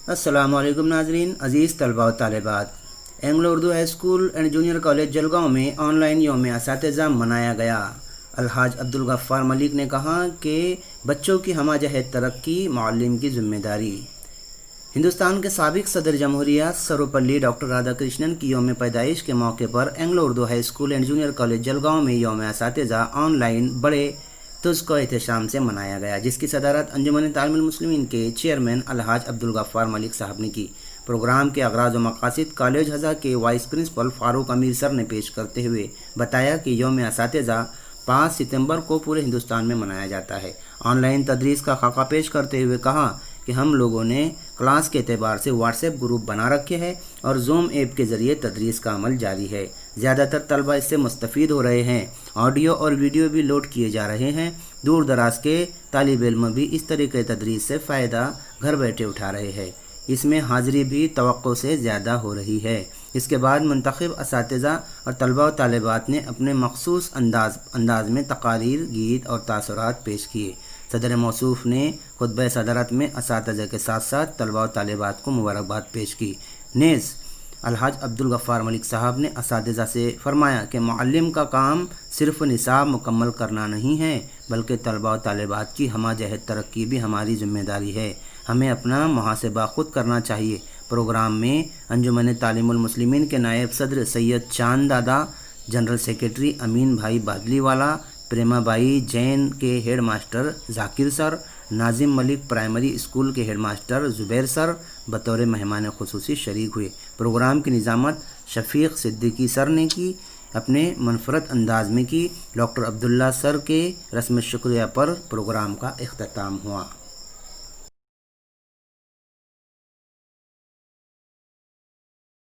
السلام علیکم ناظرین، عزیز طلباء و طالبات، Anglo Urdu high school and junior college Jalgaon میں آن لائن یوم اساتذہ منایا گیا۔ الحاج عبدالغفار ملک نے کہا کہ بچوں کی ہمہ جہت ترقی معلم کی ذمہ داری۔ ہندوستان کے سابق صدر جمہوریہ سروپلی ڈاکٹر رادھا کرشنن کی یوم پیدائش کے موقع پر Anglo Urdu high school and junior college Jalgaon میں یوم اساتذہ آن لائن بڑے تزک و احتشام سے منایا گیا، جس کی صدارت انجمن تعلیم المسلمین کے چیئرمین الحاج عبدالغفار ملک صاحب نے کی۔ پروگرام کے اغراض و مقاصد کالج ہزا کے وائس پرنسپل فاروق امیر سر نے پیش کرتے ہوئے بتایا کہ یوم اساتذہ 5 ستمبر کو پورے ہندوستان میں منایا جاتا ہے۔ آن لائن تدریس کا خاکہ پیش کرتے ہوئے کہا کہ ہم لوگوں نے کلاس کے اعتبار سے واٹس ایپ گروپ بنا رکھے ہیں اور زوم ایپ کے ذریعے تدریس کا عمل جاری ہے۔ زیادہ تر طلبہ اس سے مستفید ہو رہے ہیں، آڈیو اور ویڈیو بھی لوڈ کیے جا رہے ہیں۔ دور دراز کے طالب علم بھی اس طریقے تدریس سے فائدہ گھر بیٹھے اٹھا رہے ہیں۔ اس میں حاضری بھی توقع سے زیادہ ہو رہی ہے۔ اس کے بعد منتخب اساتذہ اور طلبہ و طالبات نے اپنے مخصوص انداز میں تقاریر، گیت اور تاثرات پیش کیے۔ صدر موصوف نے خطبہ صدارت میں اساتذہ کے ساتھ ساتھ طلبہ و طالبات کو مبارکباد پیش کی۔ نیز الحاج عبدالغفار ملک صاحب نے اساتذہ سے فرمایا کہ معلم کا کام صرف نصاب مکمل کرنا نہیں ہے، بلکہ طلبہ و طالبات کی ہمہ جہت ترقی بھی ہماری ذمہ داری ہے۔ ہمیں اپنا محاسبہ خود کرنا چاہیے۔ پروگرام میں انجمن تعلیم المسلمین کے نائب صدر سید چاند دادا، جنرل سیکریٹری امین بھائی بادلی والا، پریما بائی جین کے ہیڈ ماسٹر ذاکر سر، ناظم ملک پرائمری اسکول کے ہیڈ ماسٹر زبیر سر بطور مہمان خصوصی شریک ہوئے۔ پروگرام کی نظامت شفیق صدیقی سر نے کی، اپنے منفرد انداز میں کی۔ ڈاکٹر عبداللہ سر کے رسم شکریہ پر پروگرام کا اختتام ہوا۔